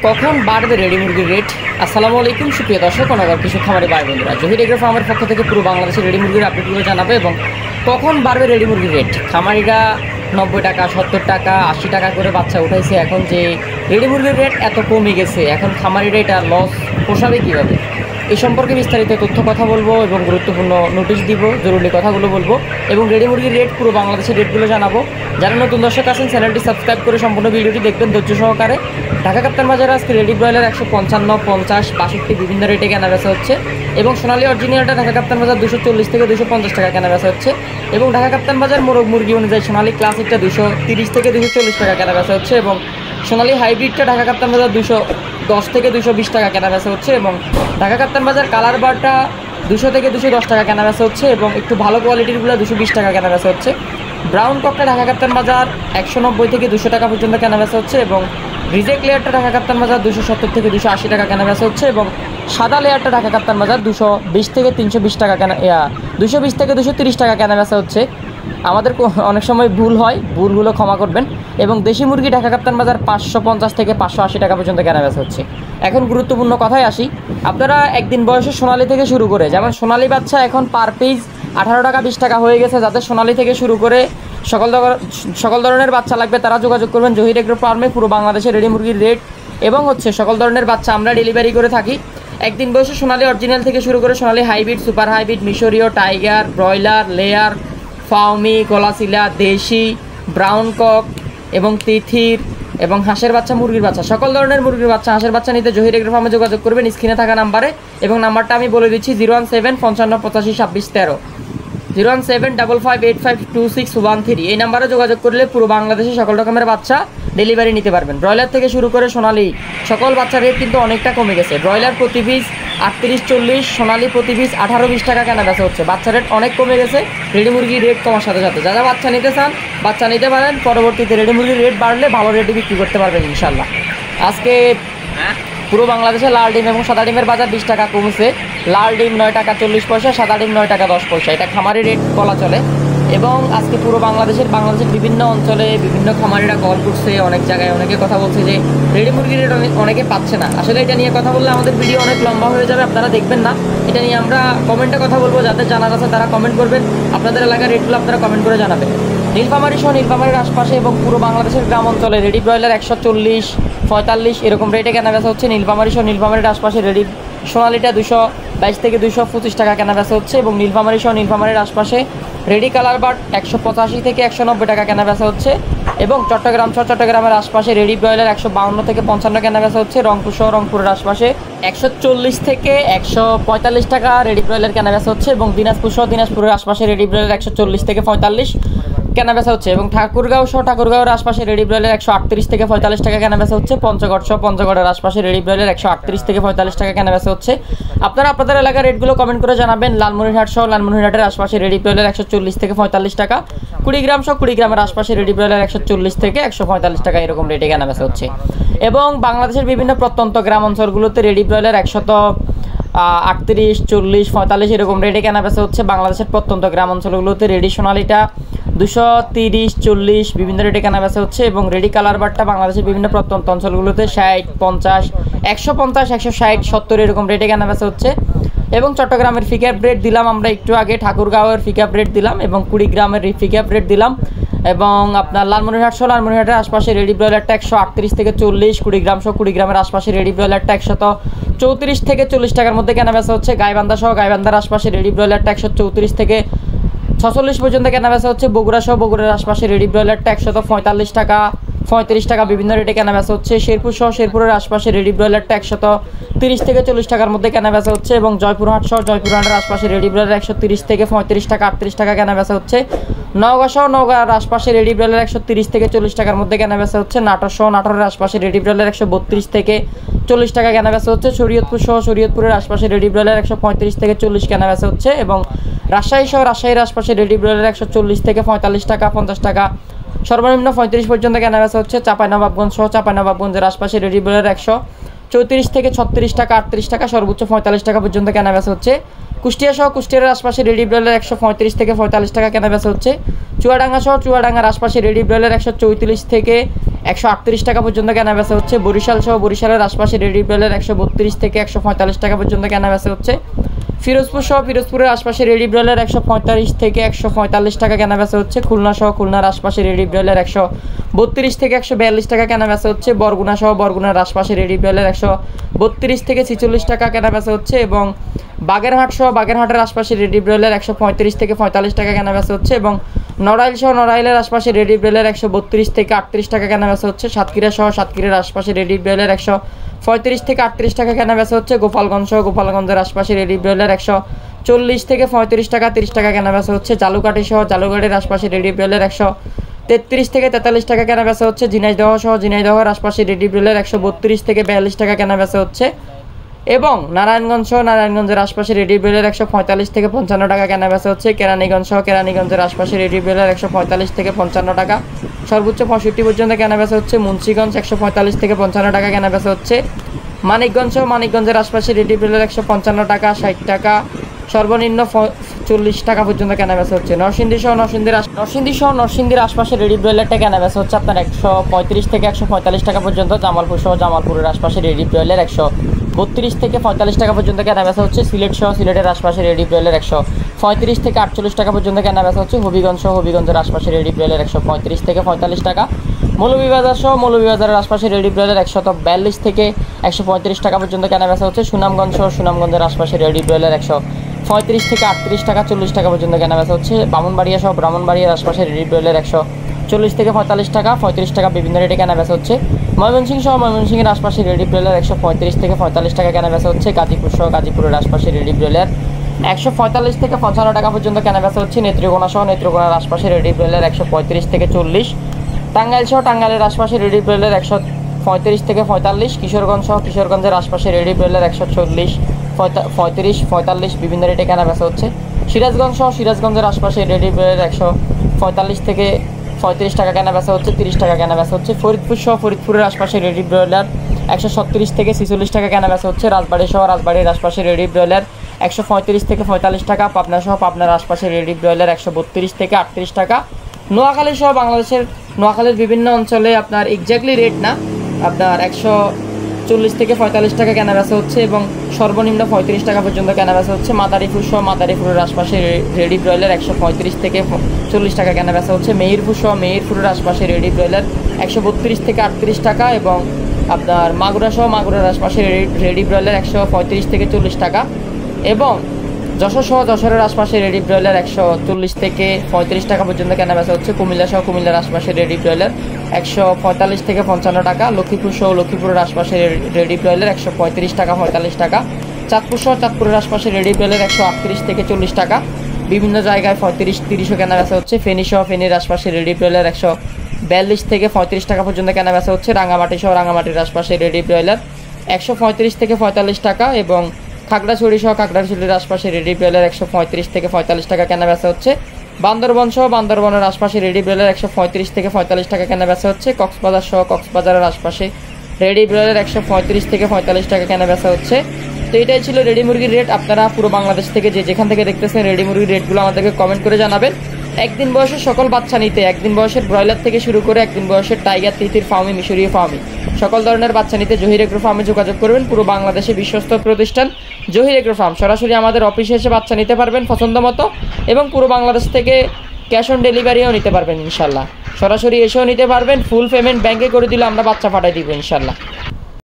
কখন বাড়বে রেডি মুরগির রেট? আসসালামু আলাইকুম সুপ্রিয় দর্শক ও নগর কৃষক খামারি ভাই বন্ধুরা, জহির এগ্রো ফার্মের পক্ষ থেকে পুরো বাংলাদেশের রেডি মুরগির আপডেটগুলো জানাবে এবং কখন বাড়বে রেডি মুরগির রেট। খামারিরা 90 টাকা 70 টাকা 80 টাকা করে বাচ্চা উঠাইছে, এখন যে রেডি মুরগির রেট এত কমে গেছে, এখন খামারিরা এটা লস পোষাবে কীভাবে, এই সম্পর্কে বিস্তারিত তথ্য কথা বলবো এবং গুরুত্বপূর্ণ নোটিশ দিব, জরুরি কথাগুলো বলবো এবং রেডি মুরগির রেট পুরো বাংলাদেশের রেটগুলো জানাবো। যারা নতুন দর্শক আছেন চ্যানেলটি সাবস্ক্রাইব করে সম্পূর্ণ ভিডিওটি দেখবেন ধৈর্য সহকারে। ঢাকা কাপ্তান বাজারে আজকে রেডি ব্রয়লার 155, 50, 62 বিভিন্ন রেটে কেনা বেচা হচ্ছে এবং সোনালী অরিজিনালটা ঢাকা কাপ্তান বাজার 240 থেকে 250 টাকা কেনা বেচা হচ্ছে এবং ঢাকা কাপ্তান বাজার মোরগ মুরগি অনুযায়ী সোনালী ক্লাসিকটা 230 থেকে 240 টাকা কেনা বেচা হচ্ছে এবং সোনালী হাইব্রিডটা ঢাকা কাপ্তান বাজার 210 থেকে 220 টাকা কেনা বেচা হচ্ছে এবং ঢাকা কাপ্তান বাজার কালার বারটা 200 থেকে 210 টাকা কেনা বেচা হচ্ছে এবং একটু ভালো কোয়ালিটিরগুলো 220 টাকা কেনা বেচা হচ্ছে। ব্রাউন ককটা ঢাকা কাপ্তান বাজার 190 থেকে 200 টাকা পর্যন্ত কেনা বেচা হচ্ছে এবং রিজেক্ট লেয়ারটা ঢাকা কাপ্তান বাজার 270 থেকে 280 টাকা কেনা বেচা হচ্ছে এবং সাদা লেয়ারটা ঢাকা কাপ্তান বাজার 220 থেকে 320 টাকা কেনা 220 থেকে 230 টাকা কেনা বেচা হচ্ছে। আমাদের অনেক সময় ভুল হয়, ভুলগুলো ক্ষমা করবেন। এবং দেশি মুরগি ঢাকা কাপ্তান বাজার 550 থেকে 580 টাকা পর্যন্ত কেনা বেচা হচ্ছে। এখন গুরুত্বপূর্ণ কথায় আসি, আপনারা একদিন বয়সে সোনালী থেকে শুরু করে, যেমন সোনালী বাচ্চা এখন পার পিস 18 টাকা 20 টাকা হয়ে গেছে, যাদের সোনালী থেকে শুরু করে সকল ধরনের বাচ্চা লাগবে তারা যোগাযোগ করবেন জহির এগ্রো ফার্মে। পুরো বাংলাদেশে রেডি মুরগির রেট এবং সকল ধরনের বাচ্চা আমরা ডেলিভারি করে থাকি। একদিন বয়সে সোনালী অরিজিনাল থেকে শুরু করে সোনালী হাইব্রিড, সুপার হাইব্রিড, মিশরীয়, টাইগার, ব্রয়লার, লেয়ার, ফাউমি, কলাসিলা, দেশি, ব্রাউন কক এবং তিথির এবং হাঁসের বাচ্চা, মুরগির বাচ্চা, সকল ধরনের মুরগির বাচ্চা, হাঁসের বাচ্চা নিতে জহির এগ্রো ফার্মে যোগাযোগ করবেন স্ক্রিনে থাকা নাম্বারে এবং নাম্বারটা আমি বলে দিচ্ছি 017 55 85 26 13, 01755852613। এই নাম্বারে যোগাযোগ করলে পুরো বাংলাদেশে সকল রকমের বাচ্চা ডেলিভারি নিতে পারবেন। ব্রয়লার থেকে শুরু করে সোনালী সকল বাচ্চার রেট কিন্তু অনেকটা কমে গেছে। ব্রয়লার প্রতি পিস 38-40, সোনালী প্রতি পিস 18-20 টাকা কেনা বেচা হচ্ছে। বাচ্চা রেট অনেক কমে গেছে, রেডি মুরগির রেট কমার সাথে সাথে যারা বাচ্চা নিতে চান বাচ্চা নিতে পারেন। পরবর্তীতে রেডি মুরগির রেট বাড়লে ভালো রেটে বিক্রি করতে পারবেন ইনশাল্লাহ। আজকে পুরো বাংলাদেশে লাল ডিম এবং সাদা ডিমের বাজার 20 টাকা কমছে। লাল ডিম 9 টাকা 40 পয়সা, সাদা ডিম 9 টাকা 10 পয়সা, এটা খামারি রেট বলা চলে। এবং আজকে পুরো বাংলাদেশের বিভিন্ন অঞ্চলে বিভিন্ন খামারিরা কল করছে, অনেক জায়গায় অনেকে কথা বলছে যে রেডি মুরগির রেট অনেকে পাচ্ছে না। আসলে এটা নিয়ে কথা বললে আমাদের ভিডিও অনেক লম্বা হয়ে যাবে, আপনারা দেখবেন না। এটা নিয়ে আমরা কমেন্টে কথা বলবো, যাদের জানার আছে তারা কমেন্ট করবেন, আপনাদের এলাকার রেটগুলো আপনারা কমেন্ট করে জানাবেন। নীলফামারী সহ নীলফামারীর আশপাশে এবং পুরো বাংলাদেশের গ্রাম অঞ্চলে রেডি ব্রয়লার 140, 45 এরকম রেটে কেনা বেচা হচ্ছে। নীলফামারী সহ নীলফামারীর আশপাশে রেডি সোনালীটা 222 থেকে 225 টাকা কেনা বেচা হচ্ছে এবং নীলফামারী সহ নীলফামারীর আশপাশে রেডি কালার বার্ড 185 থেকে 190 টাকা কেনা বেচা হচ্ছে এবং চট্টগ্রাম সহ চট্টগ্রামের আশপাশে রেডি ব্রয়লার 152 থেকে 55 কেনা বেচা হচ্ছে। রংপুর সহ রংপুরের আশপাশে 140 থেকে 145 টাকা রেডি ব্রয়লার কেনা বেচা হচ্ছে এবং দিনাজপুর সহ দিনাজপুরের আশপাশে রেডি ব্রয়লার 140 থেকে 45 কেনা বেচা হচ্ছে এবং ঠাকুরগাঁও সহ ঠাকুরগাঁওয়ের আশপাশে রেডি ব্রয়লার 138 থেকে 45 টাকা কেনা বেচা হচ্ছে। পঞ্চগড় সহ পঞ্চগড়ের আশপাশে রেডি ব্রয়লার 138 থেকে 45 টাকা কেনা বেচা হচ্ছে। আপনারা আপনাদের এলাকার রেটগুলো কমেন্ট করে জানাবেন। লালমনিরহাট সহ লালমনিরহাটের আশপাশে রেডি ব্রয়লার 140 থেকে 45 টাকা, কুড়িগ্রাম সহ কুড়িগ্রামের আশপাশে রেডি ব্রয়লার 140 থেকে 145 টাকা এরকম রেটে কেনা বেচা হচ্ছে এবং বাংলাদেশের বিভিন্ন প্রত্যন্ত গ্রাম অঞ্চলগুলোতে রেডি ব্রয়লার 138, 40, 45 এরকম রেটে কেনা বেচা হচ্ছে। বাংলাদেশের প্রত্যন্ত গ্রাম অঞ্চলগুলোতে রেডি সোনালীটা 230, 40 বিভিন্ন রেটে কেনা বেচা হচ্ছে এবং রেডি কালার বারটা বাংলাদেশের বিভিন্ন প্রত্যন্ত অঞ্চলগুলোতে 60, 50, 150, 160, 70 এরকম রেটে কেনা বেচা হচ্ছে এবং চট্টগ্রামের ফিক্যাপ রেট দিলাম আমরা একটু আগে, ঠাকুরগাঁওয়ের ফিক্যাপ রেট দিলাম এবং কুড়িগ্রামের ফিক্যাপ রেট দিলাম এবং আপনার লালমনিরহাট সহ লালমনিরহাটের আশপাশে রেডি ব্রয়লারটা 138 থেকে 40, কুড়িগ্রাম সহ কুড়িগ্রামের আশপাশে রেডি ব্রয়লারটা 134 থেকে 40 টাকার মধ্যে কেনা বেচা হচ্ছে। গাইবান্ধা সহ গাইবান্ধার আশপাশে রেডি ব্রয়লারটা 134 থেকে 46 পর্যন্ত কেনা বেচা হচ্ছে। বগুড়া সহ বগুড়ার আশপাশে রেডি ব্রয়লারটা 145 টাকা 35 টাকা বিভিন্ন রেটে কেনা বেচা হচ্ছে। শেরপুর সহ শেরপুরের আশপাশে রেডি ব্রয়লারটা 130 থেকে 40 টাকার মধ্যে কেনা বেচা হচ্ছে এবং জয়পুরহাট সহ জয়পুরহাটের আশপাশে রেডি ব্রয়লার 130 থেকে 35 টাকা 38 টাকা কেনা বেচা হচ্ছে। নওগাঁ সহ নওগাঁর আশপাশে রেডি ব্রয়লার 130 থেকে 40 টাকার মধ্যে কেনা বেচা হচ্ছে। নাটোর সহ নাটোরের আশপাশে রেডি ব্রয়লার 132 থেকে 40 টাকা কেনা বেচা হচ্ছে। শরীয়তপুর সহ শরীয়তপুরের আশপাশে রেডি ব্রয়লার 135 থেকে 40 কেনা বেচা হচ্ছে এবং রাজশাহী সহ রাজশাহীর আশপাশে রেডি ব্রয়লার 140 থেকে 45 টাকা 50 টাকা সর্বনিম্ন 35 পর্যন্ত কেনা বেচা হচ্ছে। চাঁপাইনবাবগঞ্জ সহ চাঁপাইনবাবগঞ্জের আশপাশে রেডি ব্রয়লার 34 থেকে 36 টাকা, 38 টাকা, সর্বোচ্চ 45 টাকা পর্যন্ত কেনাবেচা হচ্ছে। কুষ্টিয়া সহ কুষ্টিয়ার আশপাশে রেডি ব্রয়লার 135 থেকে 45 টাকা কেনাবেচা হচ্ছে। চুয়াডাঙ্গা সহ চুয়াডাঙ্গার আশপাশে রেডি ব্রয়লার 134 থেকে 138 টাকা পর্যন্ত কেনাবেচা হচ্ছে। বরিশাল সহ বরিশালের আশপাশে রেডি ব্রয়লার 132 থেকে 145 টাকা পর্যন্ত কেনাবেচা হচ্ছে। ফিরোজপুর সহ ফিরোজপুরের আশপাশে রেডি ব্রয়লার 145 থেকে 145 টাকা কেনাবেচা হচ্ছে। খুলনা সহ খুলনার আশপাশে রেডি ব্রয়লার 132 থেকে 142 টাকা কেনাবেচা হচ্ছে। বরগুনা সহ বরগুনার আশপাশে রেডি ব্রয়লার 132 থেকে 46 টাকা কেনাবেচা হচ্ছে। এবং বাগেরহাট সহ বাগেরহাটের আশপাশে রেডি ব্রয়লার 135 থেকে 45 টাকা কেনাবেচা হচ্ছে। এবং নড়াইল সহ নড়াইলের আশপাশে রেডি ব্রয়লার 132 থেকে 38 টাকা কেনাবেচা হচ্ছে। সাতক্ষীরা সহ সাতক্ষীরার আশপাশে রেডি ব্রয়লার 135 থেকে 38 টাকা কেনাবেচা হচ্ছে। গোপালগঞ্জ সহ গোপালগঞ্জের আশপাশে রেডি ব্রয়লার 140 থেকে 35 টাকা 30 টাকা কেনাবেচা হচ্ছে। জালুকাঠি সহ জালুকাঠির আশপাশে রেডি ব্রয়লার 133 থেকে 43 টাকা কেনাবেচা হচ্ছে। ঝিনাইদহ সহ ঝিনাইদহের আশপাশে রেডি ব্রয়লার 132 থেকে 42 টাকা কেনাবেচা হচ্ছে। এবং নারায়ণগঞ্জ সহ নারায়ণগঞ্জের আশপাশে রেডি ব্রয়লার 145 থেকে 55 টাকা কেনাবেচা হচ্ছে। কেরানীগঞ্জ সহ কেরানীগঞ্জের আশপাশে রেডি ব্রয়লার 145 থেকে 55 টাকা, সর্বোচ্চ 65 পর্যন্ত কেনাবেচা হচ্ছে। মুন্সিগঞ্জ 145 থেকে 55 টাকা কেনাবেচা হচ্ছে। মানিকগঞ্জ সহ মানিকগঞ্জের আশপাশে রেডি ব্রয়লার 155 টাকা, 60 টাকা, সর্বনিম্ন 40 টাকা পর্যন্ত কেনাবেচা হচ্ছে। নরসিংদী সহ নরসিংদীর আশপাশে রেডি ব্রয়লারটা কেনাবেচা হচ্ছে আপনার 135 থেকে 145 টাকা পর্যন্ত। জামালপুর সহ জামালপুরের আশপাশে রেডি ব্রয়লার 132 থেকে 45 টাকা পর্যন্ত কেনাবেচা হচ্ছে। সিলেট সহ সিলেটের আশপাশে রেডি ব্রয়লার 135 থেকে 48 টাকা পর্যন্ত কেনাবেচা হচ্ছে। হবিগঞ্জ সহ হবিগঞ্জের আশপাশে রেডি ব্রয়লার 135 থেকে 45 টাকা। মৌলভীবাজার সহ মৌলভীবাজারের আশপাশে রেডি ব্রয়লার 142 থেকে 135 টাকা পর্যন্ত কেনাবেচা হচ্ছে। সুনামগঞ্জ সহ সুনামগঞ্জের আশপাশে রেডি ব্রয়লার 135 থেকে 38 টাকা 40 টাকা পর্যন্ত কেনাবেচা হচ্ছে। ব্রাহ্মণবাড়িয়া সহ ব্রাহ্মণবাড়িয়ার আশপাশে রেডি ব্রয়লার 140 থেকে 45 টাকা, 35 টাকা বিভিন্ন রেটে কেনাবেচা হচ্ছে। ময়মনসিংহ সহ ময়মনসিংহের আশপাশে রেডি ব্রয়লার 135 থেকে 45 টাকা কেনাবেচা হচ্ছে। গাজীপুর সহ গাজীপুরের আশপাশে রেডি ব্রয়লার 145 থেকে 55 টাকা পর্যন্ত কেনাবেচা হচ্ছে। নেত্রকোনা সহ নেত্রকোনার আশপাশে রেডি ব্রয়লার 135 থেকে 40। টাঙ্গাইল সহ টাঙ্গাইলের আশপাশে রেডি ব্রয়লার 135 থেকে 45। কিশোরগঞ্জ সহ কিশোরগঞ্জের আশপাশে রেডি ব্রয়লার 140, 35, 45 বিভিন্ন রেটে কেনাবেচা হচ্ছে। সিরাজগঞ্জ সহ সিরাজগঞ্জের আশপাশে রেডি ব্রয়লার 145 থেকে 35 টাকা কেনাবেচা হচ্ছে, 30 টাকা কেনাবেচা হচ্ছে। ফরিদপুর সহ ফরিদপুরের আশপাশে রেডি ব্রয়লার 137 থেকে 46 টাকা কেনাবেচা হচ্ছে। রাজবাড়ী সহ রাজবাড়ির আশপাশে রেডি ব্রয়লার 135 থেকে 45 টাকা। পাবনা সহ পাবনার আশপাশে রেডি ব্রয়লার 132 থেকে 38 টাকা। নোয়াখালী সহ বাংলাদেশের নোয়াখালীর বিভিন্ন অঞ্চলে আপনার এক্স্যাক্টলি রেট না, আপনার 140 থেকে 45 টাকা কেনাবেচা হচ্ছে এবং সর্বনিম্ন 35 টাকা পর্যন্ত কেনাবেচা হচ্ছে। মাদারীপুর সহ মাদারীপুরের আশপাশে রেডি ব্রয়লার 135 থেকে 40 টাকা কেনাবেচা হচ্ছে। মেহেরপুর সহ মেহেরপুরের আশপাশে রেডি ব্রয়লার 132 থেকে 38 টাকা এবং আপনার মাগুরা সহ মাগুরার আশপাশে রেডি ব্রয়লার 135 থেকে 40 টাকা এবং যশোর সহ যশোরের আশপাশে রেডি ব্রয়লার 140 থেকে 35 টাকা পর্যন্ত কেনাবেচা হচ্ছে। কুমিল্লা সহ কুমিল্লার আশপাশে রেডি ব্রয়লার 145 থেকে 55 টাকা। লক্ষ্মীপুর সহ লক্ষ্মীপুরের আশপাশে রেডি ব্রয়লার 135 টাকা 45 টাকা। চাঁদপুর সহ চাঁদপুরের আশপাশে রেডি ব্রয়লার 138 থেকে 40 টাকা। বিভিন্ন জায়গায় 35-30ও কেনাবেচা হচ্ছে। ফেনী সহ ফেনীর আশপাশে রেডি ব্রয়লার 142 থেকে 35 টাকা পর্যন্ত কেনাবেচা হচ্ছে। রাঙামাটি সহ রাঙামাটির আশপাশে রেডি ব্রয়লার 135 থেকে 45 টাকা এবং খাগড়াছড়ি সহ খাগড়াছড়ির আশপাশে রেডি ব্রয়লার 135 থেকে 45 টাকা কেনাবেচা হচ্ছে। বান্দরবন সহ বান্দরবনের আশপাশে রেডি ব্রয়লার 135 থেকে 45 টাকা কেনাবেচা হচ্ছে। কক্সবাজার সহ কক্সবাজারের আশপাশে রেডি ব্রয়লার 135 থেকে 45 টাকা কেনাবেচা হচ্ছে। তো এটাই ছিল রেডি মুরগির রেট। আপনারা পুরো বাংলাদেশ থেকে যেখান থেকে দেখতেছেন রেডি মুরগির রেটগুলো আমাদেরকে কমেন্ট করে জানাবেন। একদিন বয়সের সকল বাচ্চা নিতে, একদিন বয়সের ব্রয়লার থেকে শুরু করে একদিন বয়সের টাইগার, তিতির, ফার্মি, মিশরীয় ফার্মি সকল ধরনের বাচ্চা নিতে জহির এগ্রো ফার্মে যোগাযোগ করবেন। পুরো বাংলাদেশে বিশ্বস্ত প্রতিষ্ঠান জহির এগ্রো ফার্ম। সরাসরি আমাদের অফিসে এসে বাচ্চা নিতে পারবেন পছন্দ মতো এবং পুরো বাংলাদেশ থেকে ক্যাশ অন ডেলিভারিও নিতে পারবেন ইনশাল্লাহ। সরাসরি এসেও নিতে পারবেন, ফুল পেমেন্ট ব্যাংকে করে দিলে আমরা বাচ্চা পাঠিয়ে দিব ইনশাল্লাহ।